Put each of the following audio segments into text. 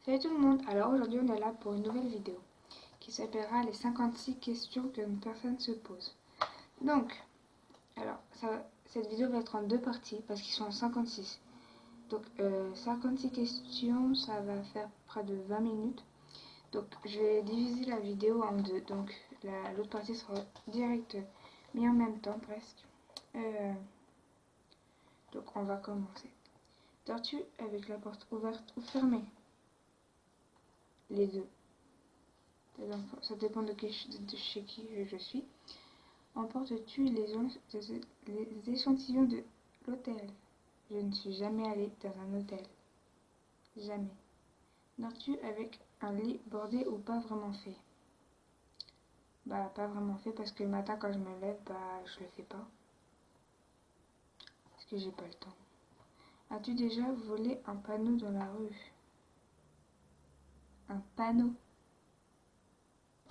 Salut tout le monde, alors aujourd'hui on est là pour une nouvelle vidéo qui s'appellera les 56 questions qu'une personne se pose. Donc, cette vidéo va être en deux parties parce qu'ils sont en 56. Donc 56 questions, ça va faire près de 20 minutes. Donc je vais diviser la vidéo en deux, donc l'autre partie sera direct mis en même temps presque. Donc on va commencer. Dors-tu avec la porte ouverte ou fermée? Les deux. Ça dépend de chez qui je suis. Emportes-tu les échantillons de l'hôtel? Je ne suis jamais allée dans un hôtel. Jamais. Dors-tu avec un lit bordé ou pas vraiment fait? Bah, pas vraiment fait parce que le matin quand je me lève, bah, je le fais pas. Parce que j'ai pas le temps. As-tu déjà volé un panneau dans la rue? Un panneau?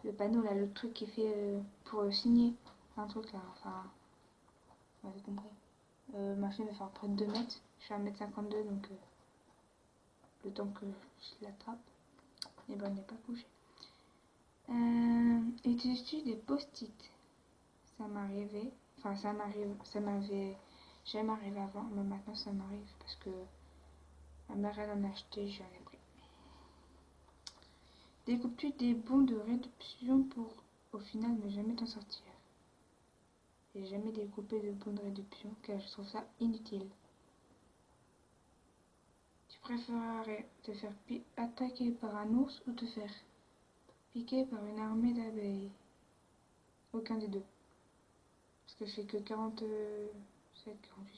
Le panneau là, le truc qui est fait pour signer. Un truc là, enfin, vous avez compris. Ma chaîne va faire près de 2 mètres. Je fais 1m52 donc le temps que je l'attrape, et ben elle n'est pas couchée. Utilises-tu des post-it? Ça m'arrivait, enfin ça m'avait jamais arrivé avant, mais maintenant ça m'arrive parce que ma mère elle en a acheté, j'en ai pris. Découpes-tu des bons de réduction pour au final ne jamais t'en sortir? J'ai jamais découpé de bons de réduction car je trouve ça inutile. Tu préférerais te faire attaquer par un ours ou te faire piquer par une armée d'abeilles? Aucun des deux. Parce que je fais que 47-48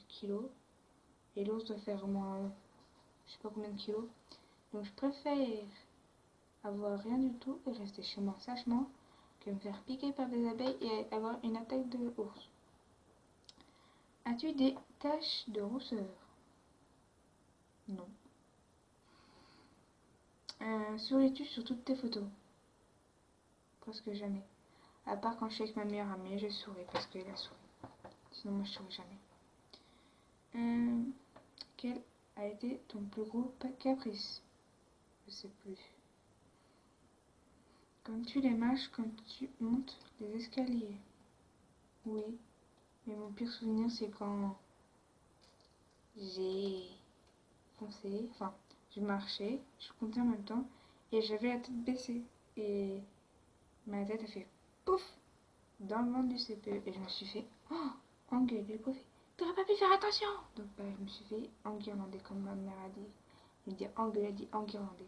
kilos. Et l'ours doit faire au moins je sais pas combien de kilos. Donc je préfère avoir rien du tout et rester chez moi sagement que me faire piquer par des abeilles et avoir une attaque de ours. As-tu des taches de rousseur? Non. Souris-tu sur toutes tes photos? Presque jamais. À part quand je suis avec ma meilleure amie, je souris parce qu'elle a souri. Sinon moi je souris jamais. Quel a été ton plus gros caprice? Je sais plus. Comme tu les mâches quand tu montes les escaliers? Oui. Mais mon pire souvenir c'est quand j'ai foncé, enfin je marchais, je comptais en même temps et j'avais la tête baissée. Et ma tête a fait pouf dans le ventre du CPE et je me suis fait engueuler le prof. T'aurais pas pu faire attention. Donc bah, je me suis fait enguirlander comme ma mère a dit. Il dit engueuler, elle dit enguirlander.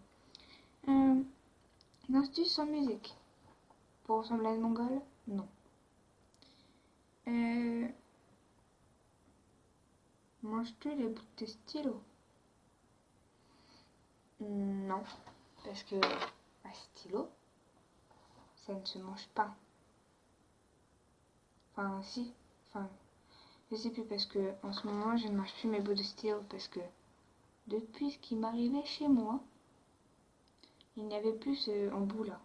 Danses-tu sans musique? Pour ressembler à une mongole? Non. Manges-tu les bouts de tes stylos? Non. Parce que un stylo, ça ne se mange pas. Enfin, si. Enfin, je sais plus parce que en ce moment, je ne mange plus mes bouts de stylo parce que depuis ce qui m'arrivait chez moi, il n'y avait plus ce embout là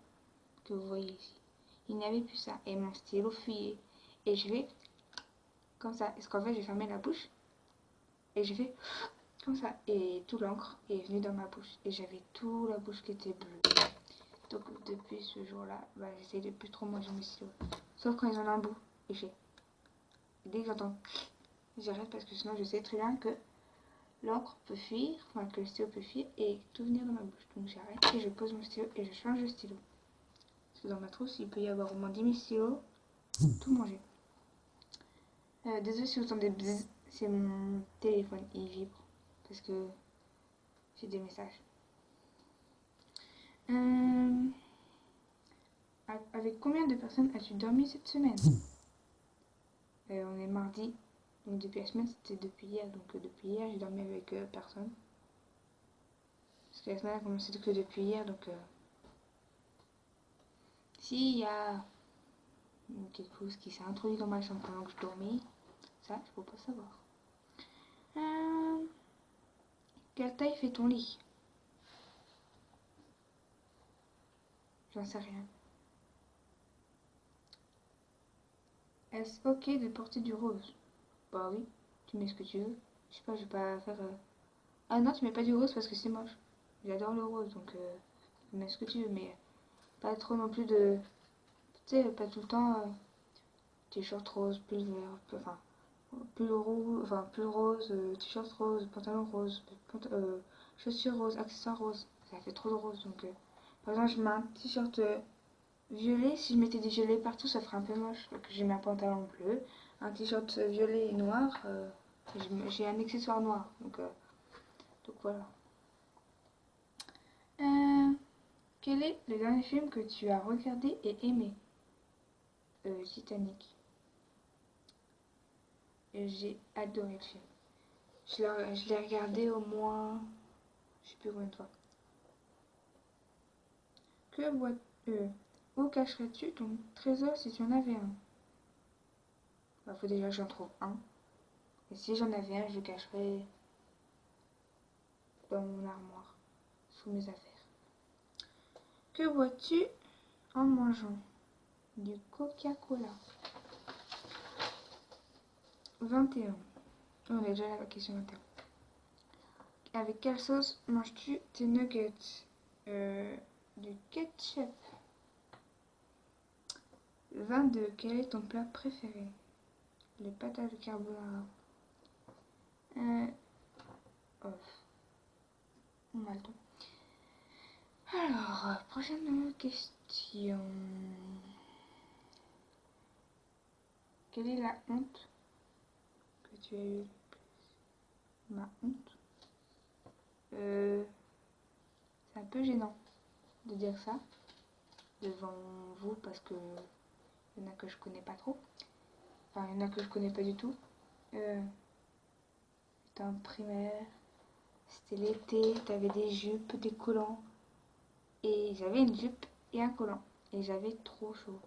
que vous voyez ici. Il n'y avait plus ça et mon stylo fuyait. Et je vais comme ça. Est-ce qu'en fait, j'ai fermé la bouche et j'ai fait comme ça. Et tout l'encre est venu dans ma bouche et j'avais toute la bouche qui était bleue. Donc depuis ce jour-là, bah, j'essaie de plus trop manger mes stylos. Sauf quand ils ont un bout. Et dès que j'entends, j'arrête parce que sinon je sais très bien que l'encre peut fuir, enfin que le stylo peut fuir et tout venir dans ma bouche. Donc j'arrête et je pose mon stylo et je change de stylo. Parce que dans ma trousse, il peut y avoir au moins 10 000 stylos, tout manger. Désolé si vous entendez bzzz, c'est mon téléphone, il vibre. Parce que j'ai des messages. Avec combien de personnes as-tu dormi cette semaine? On est mardi, donc depuis la semaine c'était depuis hier, donc depuis hier j'ai dormi avec personne. Parce que la semaine a commencé que depuis hier, donc s'il y a quelque chose qui s'est introduit dans ma chambre pendant que je dormais, ça je peux pas savoir. Quelle taille fait ton lit? J'en sais rien. Est-ce ok de porter du rose? Bah oui, tu mets ce que tu veux. Je sais pas, je vais pas faire... Ah non, tu mets pas du rose parce que c'est moche. J'adore le rose, donc mets ce que tu veux, mais pas trop non plus de... Tu sais, pas tout le temps t-shirt rose, pull vert, enfin, pull rouge, enfin, pull rose, t-shirt rose, pantalon rose, chaussures roses, accessoires roses. Ça fait trop de rose, donc... par exemple, je mets un t-shirt violet. Si je mettais des violets partout, ça ferait un peu moche. Donc j'ai mis un pantalon bleu, un t-shirt violet et noir. J'ai un accessoire noir. Donc voilà. Quel est le dernier film que tu as regardé et aimé? Titanic. J'ai adoré le film. Je l'ai regardé au moins, je sais plus combien de fois. Que vois où cacherais-tu ton trésor si tu en avais un? Bah, faut déjà que j'en trouve un. Et si j'en avais un, je le cacherais dans mon armoire, sous mes affaires. Que vois-tu en mangeant? Du Coca-Cola. 21. On est déjà à la question 21. Avec quelle sauce manges-tu tes nuggets? Du ketchup. 22. Quel est ton plat préféré? Les pâtes à carbonara. On a le temps. Alors, prochaine question. Quelle est la honte que tu as eue? Ma honte? C'est un peu gênant de dire ça devant vous parce que il y en a que je connais pas trop. Enfin, il y en a que je connais pas du tout. C'était en primaire, c'était l'été, t'avais des jupes, des collants. Et j'avais une jupe et un collant. Et j'avais trop chaud.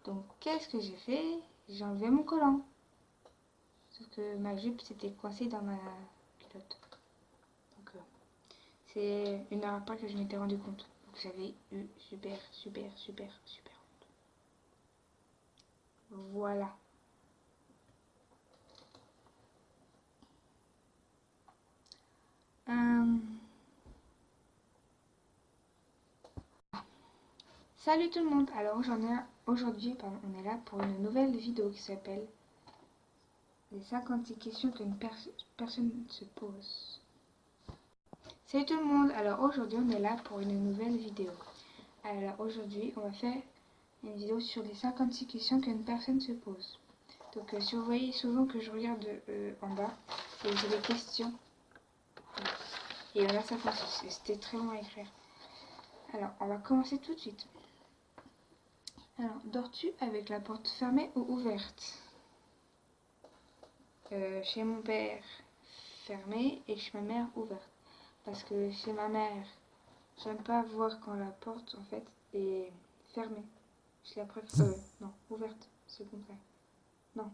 Donc qu'est-ce que j'ai fait? J'ai enlevé mon collant. Sauf que ma jupe s'était coincée dans ma culotte. Donc c'est une heure après que je m'étais rendu compte. Donc j'avais eu super honte. Voilà. Salut tout le monde. Alors aujourd'hui, on est là pour une nouvelle vidéo qui s'appelle les 56 questions qu'une personne se pose. Salut tout le monde. Alors aujourd'hui, on est là pour une nouvelle vidéo. Alors aujourd'hui, on va faire une vidéo sur les 56 questions qu'une personne se pose. Donc si vous voyez souvent que je regarde en bas, j'ai des questions. Et là, ça passe. C'était très long à écrire. Alors, on va commencer tout de suite. Alors, dors-tu avec la porte fermée ou ouverte? Chez mon père, fermée, et chez ma mère, ouverte. Parce que chez ma mère, j'aime pas voir quand la porte, en fait, est fermée. Je la préfère... non, ouverte, c'est le contraire. Non.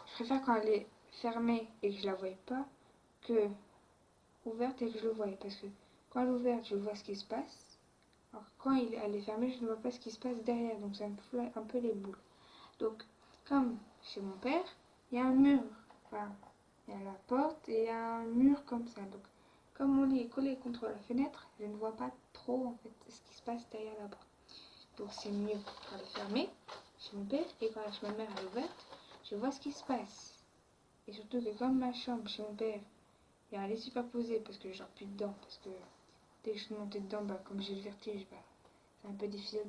Je préfère quand elle est fermée et que je la voie pas, que ouverte et que je le voie. Parce que quand elle est ouverte, je vois ce qui se passe. Alors quand elle est fermée, je ne vois pas ce qui se passe derrière. Donc ça me fout un peu les boules. Donc, comme chez mon père, il y a un mur. Enfin, il y a la porte et il y a un mur comme ça. Donc, comme mon lit est collé contre la fenêtre, je ne vois pas trop en fait ce qui se passe derrière la porte. Donc c'est mieux quand elle est fermée chez mon père et quand chez ma mère elle est ouverte, je vois ce qui se passe. Et surtout que comme ma chambre chez mon père, il y a un lit superposé parce que je dors plus dedans. Parce que dès que je suis montée dedans, comme j'ai le vertige, c'est un peu difficile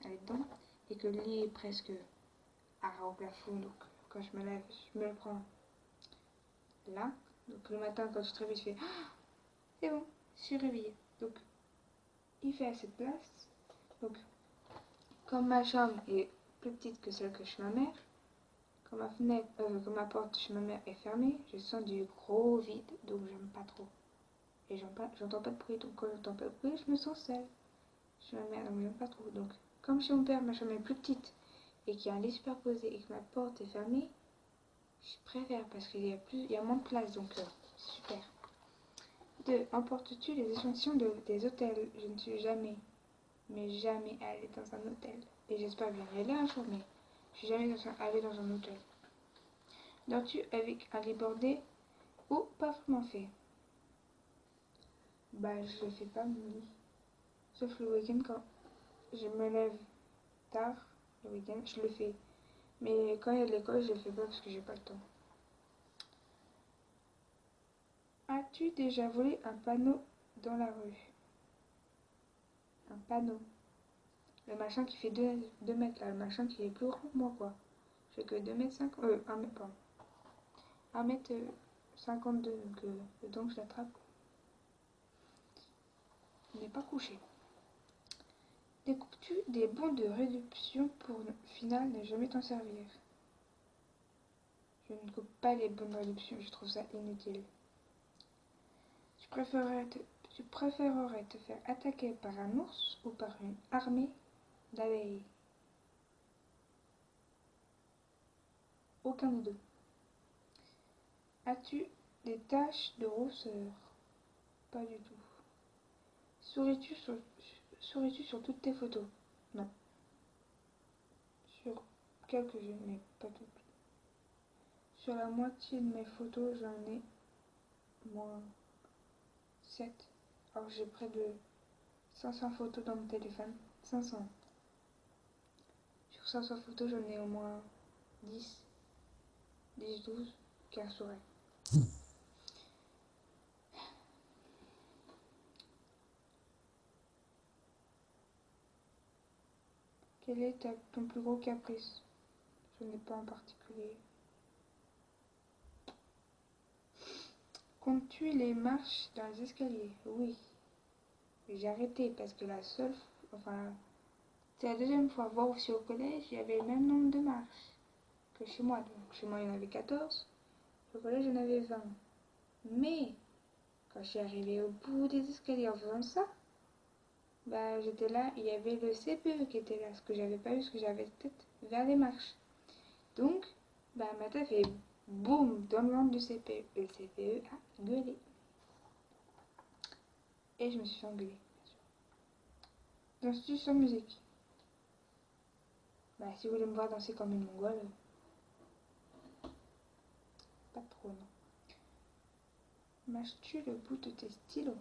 d'aller dedans. Et que le lit est presque au plafond, donc quand je me lève, je me le prends là. Donc le matin, quand je te réveille, je fais c'est bon, je suis réveillée. Donc il fait assez de place. Donc comme ma chambre est plus petite que celle que chez ma mère, comme ma porte chez ma mère est fermée, je sens du gros vide, donc j'aime pas trop. Et j'entends pas de bruit, donc quand j'entends pas de bruit, je me sens seule. Chez ma mère, donc j'aime pas trop. Donc comme chez mon père, ma chambre est plus petite et qu'il y a un lit superposé et que ma porte est fermée, je préfère parce qu'il y a moins de place, donc super. 2. Emportes-tu les échantillons des hôtels? Je ne suis jamais allée dans un hôtel. Et j'espère bien y aller un jour, mais je suis jamais allée dans un hôtel. Dors-tu avec un lit bordé ou pas vraiment fait? Bah, je le fais pas, mon lit. Sauf le week-end, quand je me lève tard, le week-end, je le fais. Mais quand il y a de l'école, je le fais pas parce que j'ai pas le temps. As-tu déjà volé un panneau dans la rue? Un panneau. Le machin qui fait 2 mètres là, le machin qui est plus grand que moi quoi. Je fais que 2 mètres 50, 1 mètre, pardon. 1 mètre 52, donc le temps que je l'attrape, il n'est pas couché. Découpes-tu des bons de réduction pour au final ne jamais t'en servir? Je ne coupe pas les bons de réduction, je trouve ça inutile. Tu préférerais te faire attaquer par un ours ou par une armée d'abeilles? Aucun des deux. As-tu des taches de rousseur? Pas du tout. Souris-tu sur toutes tes photos? Non. Sur quelques-unes, mais pas toutes. Sur la moitié de mes photos, j'en ai moins 7. Alors j'ai près de 500 photos dans mon téléphone. 500. Sur 500 photos, j'en ai au moins 10, 12 qui resteraient. Quel est ton plus gros caprice? Je n'ai pas en particulier. Comptes-tu les marches dans les escaliers? Oui. J'ai arrêté parce que c'est la deuxième fois. Voir aussi au collège, il y avait le même nombre de marches que chez moi. Donc chez moi, il y en avait 14. Au collège, il y en avait 20. Mais quand je suis arrivée au bout des escaliers en faisant ça, bah j'étais là, il y avait le CPE qui était là, ce que j'avais pas vu, ce que j'avais tête vers les marches. Donc, bah ma tête fait boum dans le ventre du CPE. Le CPE a gueulé. Et je me suis fait engueuler. Danses-tu sans musique? Bah si vous voulez me voir danser comme une mongole, pas trop non. Mâches-tu le bout de tes stylos?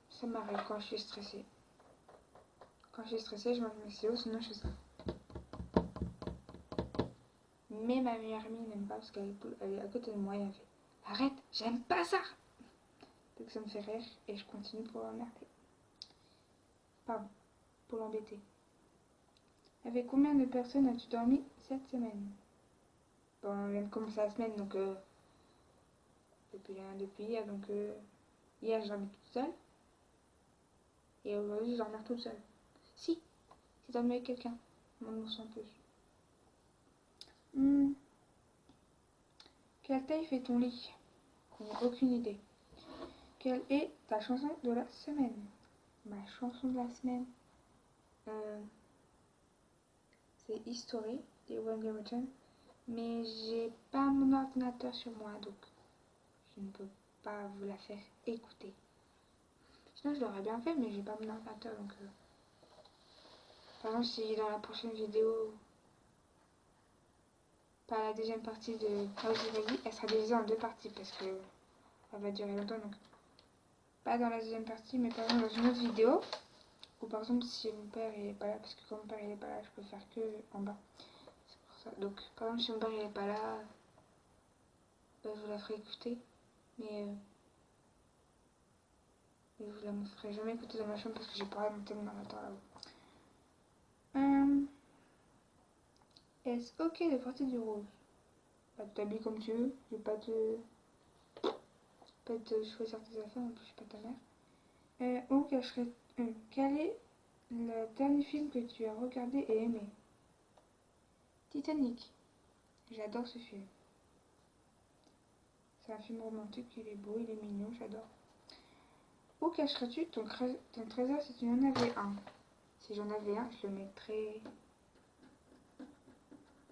Ça m'arrive quand je suis stressée. Quand je suis stressée, je mange mes stylos, sinon je fais ça. Mais ma meilleure amie n'aime pas parce qu'elle est à côté de moi et elle fait arrête, j'aime pas ça. Donc ça me fait rire et je continue pour l'emmerder. Pardon, pour l'embêter. Avec combien de personnes as-tu dormi cette semaine? Bon, on vient de commencer la semaine donc depuis hier, donc hier j'ai dormi toute seule et aujourd'hui je dormir toute seule. Si dormi avec quelqu'un, mon ours en plus. Quelle taille fait ton lit? Je n'ai aucune idée. Quelle est ta chanson de la semaine? Ma chanson de la semaine, c'est History des One Direction, mais j'ai pas mon ordinateur sur moi donc je ne peux pas vous la faire écouter. Sinon je l'aurais bien fait, mais j'ai pas mon ordinateur donc par exemple si dans la prochaine vidéo, pas la deuxième partie de House Valley, elle sera divisée en 2 parties parce que elle va durer longtemps, donc pas dans la deuxième partie mais par exemple dans une autre vidéo, ou par exemple si mon père il est pas là, parce que quand mon père il est pas là je peux faire que en bas, c'est pour ça. Donc par exemple si mon père il est pas là, je vous la ferai écouter, mais je vous la ferai jamais écouter dans ma chambre parce que j'ai pas monté mon ordinateur là-haut. Est-ce ok de porter du rose? Bah, tu t'habilles comme tu veux, je vais pas te choisir tes affaires, en plus je suis pas ta mère. Quel est le dernier film que tu as regardé et aimé? Titanic. J'adore ce film. C'est un film romantique, il est beau, il est mignon, j'adore. Où cacherais-tu ton trésor si tu en avais un? Si j'en avais un, je le mettrais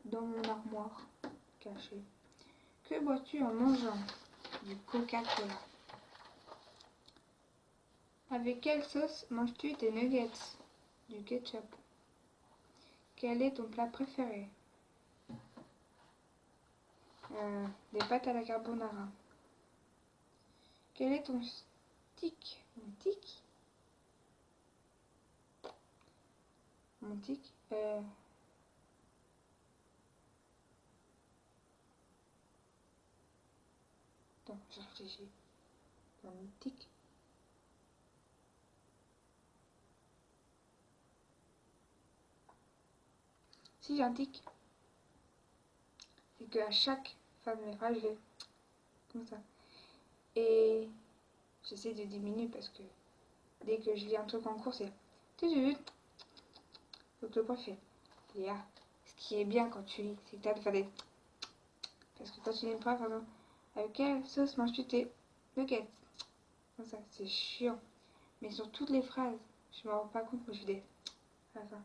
dans mon armoire cachée. Que bois-tu en mangeant? Du Coca-Cola. Avec quelle sauce manges-tu tes nuggets? Du ketchup. Quel est ton plat préféré? Des pâtes à la carbonara. Quel est ton tic? Mon tic? Mon tic? Attends, je réfléchis. Mon tic. Si j'ai un tic, c'est qu'à chaque fin de mes phrases, je vais comme ça. Et j'essaie de diminuer parce que dès que je lis un truc en cours, c'est tutut. Donc le prof fait Léa, ce qui est bien quand tu lis, c'est que tu as de faire des. Parce que quand tu lis une phrase, par exemple, avec quelle sauce manges-tu tes nuggets? Comme ça, c'est chiant. Mais sur toutes les phrases, je me rends pas compte que je fais des. À la fin.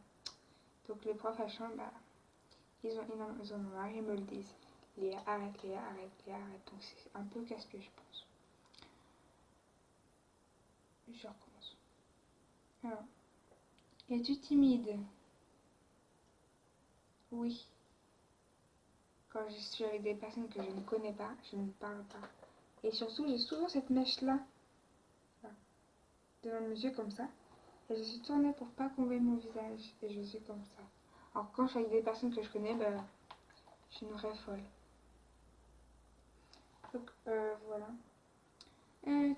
Donc les profs à chambre, bah, ils en ont marre, ils me le disent. Léa, arrête, Léa, arrête, Léa, arrête. Donc c'est un peu casse-pied, je pense. Je recommence. Alors, es-tu timide? Oui. Quand je suis avec des personnes que je ne connais pas, je ne parle pas. Et surtout, j'ai souvent cette mèche-là, là, devant mes yeux comme ça. Et je suis tournée pour pas qu'on voie mon visage. Et je suis comme ça. Alors quand je suis avec des personnes que je connais, bah, je suis une vraie folle. Donc voilà.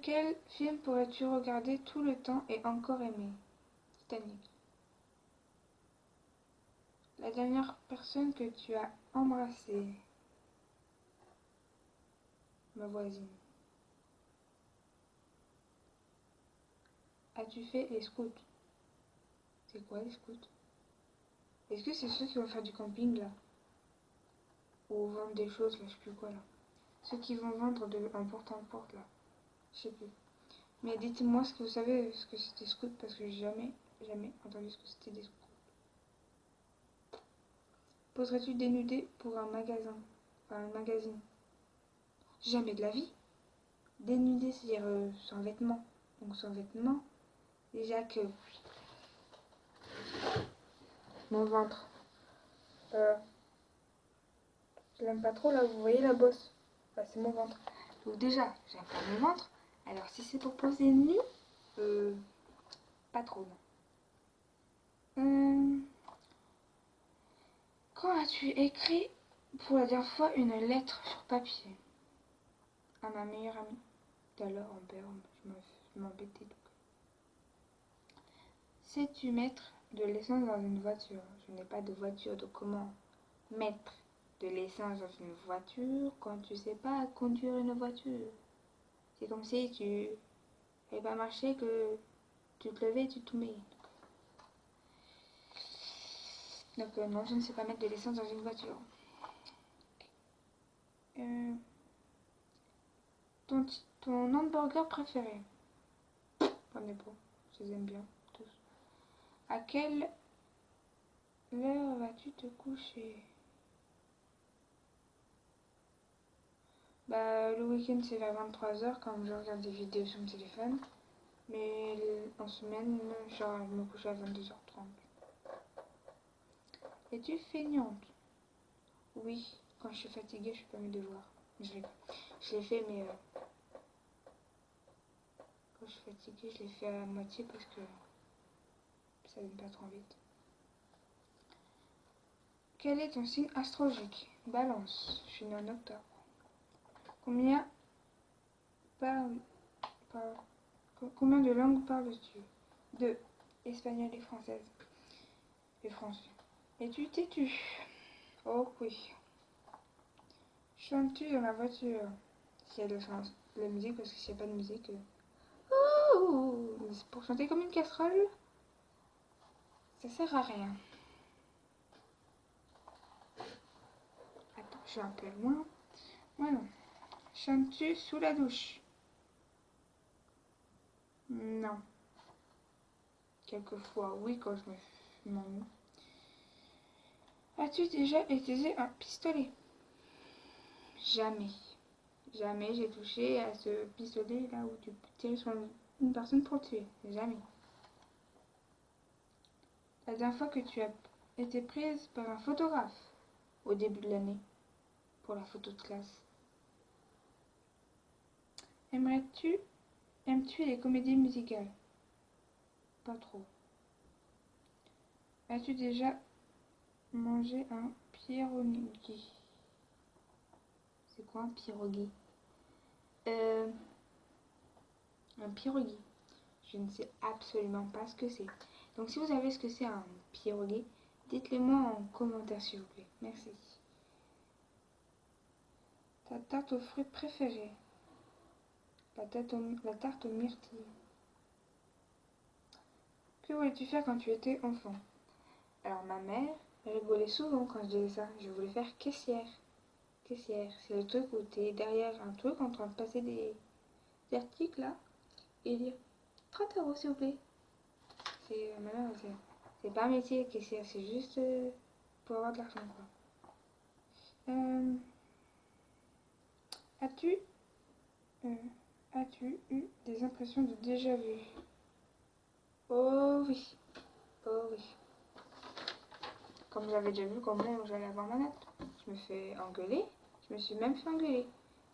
Quel film pourrais-tu regarder tout le temps et encore aimer? Titanic. La dernière personne que tu as embrassée? Ma voisine. As-tu fait les scouts? C'est quoi les scouts? Est-ce que c'est ceux qui vont faire du camping là? Ou vendre des choses là, je sais plus quoi là. Ceux qui vont vendre de en porte là. Je sais plus. Mais dites-moi ce que vous savez ce que c'était scout parce que j'ai jamais entendu ce que c'était des scouts. Poserais-tu dénudé pour un magasin? Enfin un magazine? Jamais de la vie. Dénudé, c'est-à-dire sans vêtements. Donc sans vêtements, déjà que mon ventre, euh, je l'aime pas trop là, vous voyez la bosse? Bah, c'est mon ventre. Donc déjà, j'aime pas mon ventre. Alors si c'est pour poser nu, pas trop non. Quand as-tu écrit pour la dernière fois une lettre sur papier? À ma meilleure amie. Tout à l'heure, en père, je m'embêtais. Sais-tu mettre de l'essence dans une voiture? Je n'ai pas de voiture, donc comment mettre de l'essence dans une voiture quand tu sais pas conduire une voiture? C'est comme si tu n'avais pas marché, que tu te levais et tu te mets. Donc non, je ne sais pas mettre de l'essence dans une voiture. Ton, ton hamburger préféré? J'en ai pas, je les aime bien tous. À quelle heure vas-tu te coucher? Bah, le week-end c'est vers 23h quand je regarde des vidéos sur mon téléphone. Mais en semaine, genre, je me couche à 22h30. Es-tu feignante? Oui, quand je suis fatiguée, je suis pas mes devoirs. Je l'ai fait, mais quand je suis fatiguée, je l'ai fait à moitié parce que ça ne va pas trop vite. Quel est ton signe astrologique? Balance. Je suis née en octobre. Combien combien de langues parles-tu? Deux. Espagnol et française. Et français. Es-tu têtu? Oh oui. Chantes-tu dans la voiture? S'il y a de la musique, parce que s'il n'y a pas de musique... c'est pour chanter comme une casserole, ça sert à rien. Attends, je suis un peu loin. Voilà. Chantes-tu sous la douche? Non. Quelquefois, oui, quand je m'ennuie. As-tu déjà utilisé un pistolet? Jamais. Jamais j'ai touché à ce pistolet là où tu tires sur une personne pour le tuer. Jamais. La dernière fois que tu as été prise par un photographe au début de l'année pour la photo de classe. Aimes-tu les comédies musicales? Pas trop. As-tu déjà mangé un pierogi? C'est quoi un pierogi? Un pierogi. Je ne sais absolument pas ce que c'est. Donc si vous savez ce que c'est un pierogi, dites-le moi en commentaire s'il vous plaît. Merci. Ta tarte aux fruits préférée? La tarte aux myrtilles. Que voulais-tu faire quand tu étais enfant? Alors ma mère rigolait souvent quand je disais ça. Je voulais faire caissière. Caissière, c'est le truc où t'es derrière un truc en train de passer des articles là et dire 30 euros s'il vous plaît. Maintenant, c'est pas un métier caissière, c'est juste pour avoir de l'argent quoi. As-tu as-tu eu des impressions de déjà vu? Oh oui, oh oui. Comme j'avais déjà vu comment j'allais avoir ma note. Je me fais engueuler, je me suis même fait engueuler.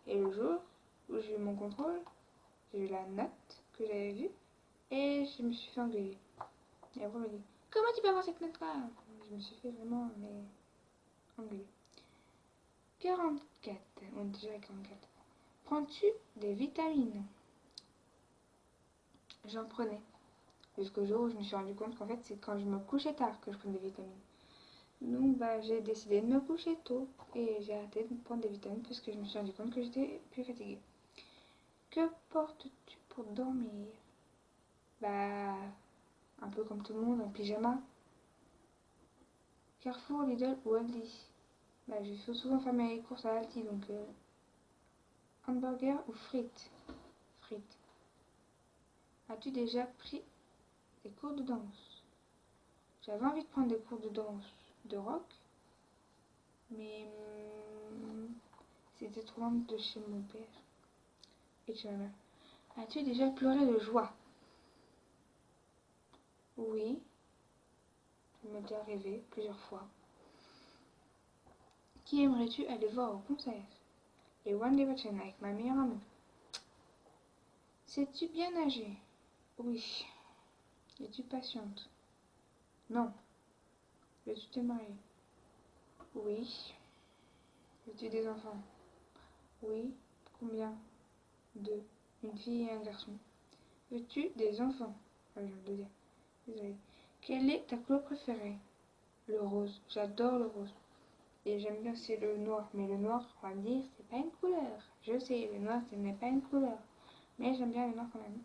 Et le jour où j'ai eu mon contrôle, j'ai eu la note que j'avais vue et je me suis fait engueuler. Et après, on me dit comment tu peux avoir cette note-là? Je me suis fait vraiment engueuler. 44, on est déjà à 44. Prends-tu des vitamines? J'en prenais. Jusqu'au jour où je me suis rendu compte qu'en fait, c'est quand je me couchais tard que je prenais des vitamines. Donc, j'ai décidé de me coucher tôt et j'ai arrêté de prendre des vitamines parce que je me suis rendu compte que j'étais plus fatiguée. Que portes-tu pour dormir? Un peu comme tout le monde, un pyjama. Carrefour, Lidl ou Aldi? Je fais souvent faire mes courses à Aldi, donc hamburger ou frites? Frites. As-tu déjà pris des cours de danse? J'avais envie de prendre des cours de danse de rock, mais c'était trop loin de chez mon père et de chez ma mère. As-tu déjà pleuré de joie? Oui, ça m'est déjà arrivé plusieurs fois. Qui aimerais-tu aller voir au concert? Les One Direction avec ma meilleure amie. Sais-tu bien nager? Oui. Es-tu patiente? Non. Veux-tu te marier? Oui. Veux-tu des enfants? Oui. Combien? Deux. Une fille et un garçon. Veux-tu des enfants? Ah, je viens de le dire. Désolée. Quelle est ta couleur préférée? Le rose. J'adore le rose. Et j'aime bien c'est le noir. Mais le noir, on va me dire, c'est pas une couleur. Je sais, le noir, ce n'est pas une couleur. Mais j'aime bien le noir quand même.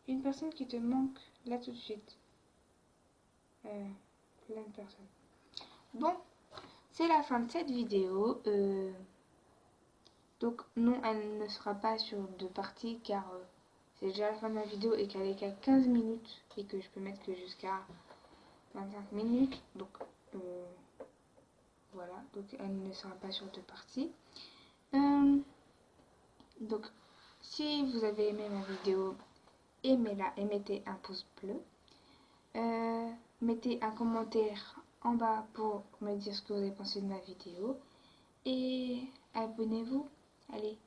Une personne qui te manque là tout de suite. Plein de personnes. Bon, c'est la fin de cette vidéo. Donc non, elle ne sera pas sur deux parties car c'est déjà la fin de ma vidéo et qu'elle est qu'à 15 minutes et que je peux mettre que jusqu'à 25 minutes. Donc voilà, donc elle ne sera pas sur deux parties. Donc si vous avez aimé ma vidéo, aimez-la et mettez un pouce bleu. Mettez un commentaire en bas pour me dire ce que vous avez pensé de ma vidéo. Et abonnez-vous. Allez,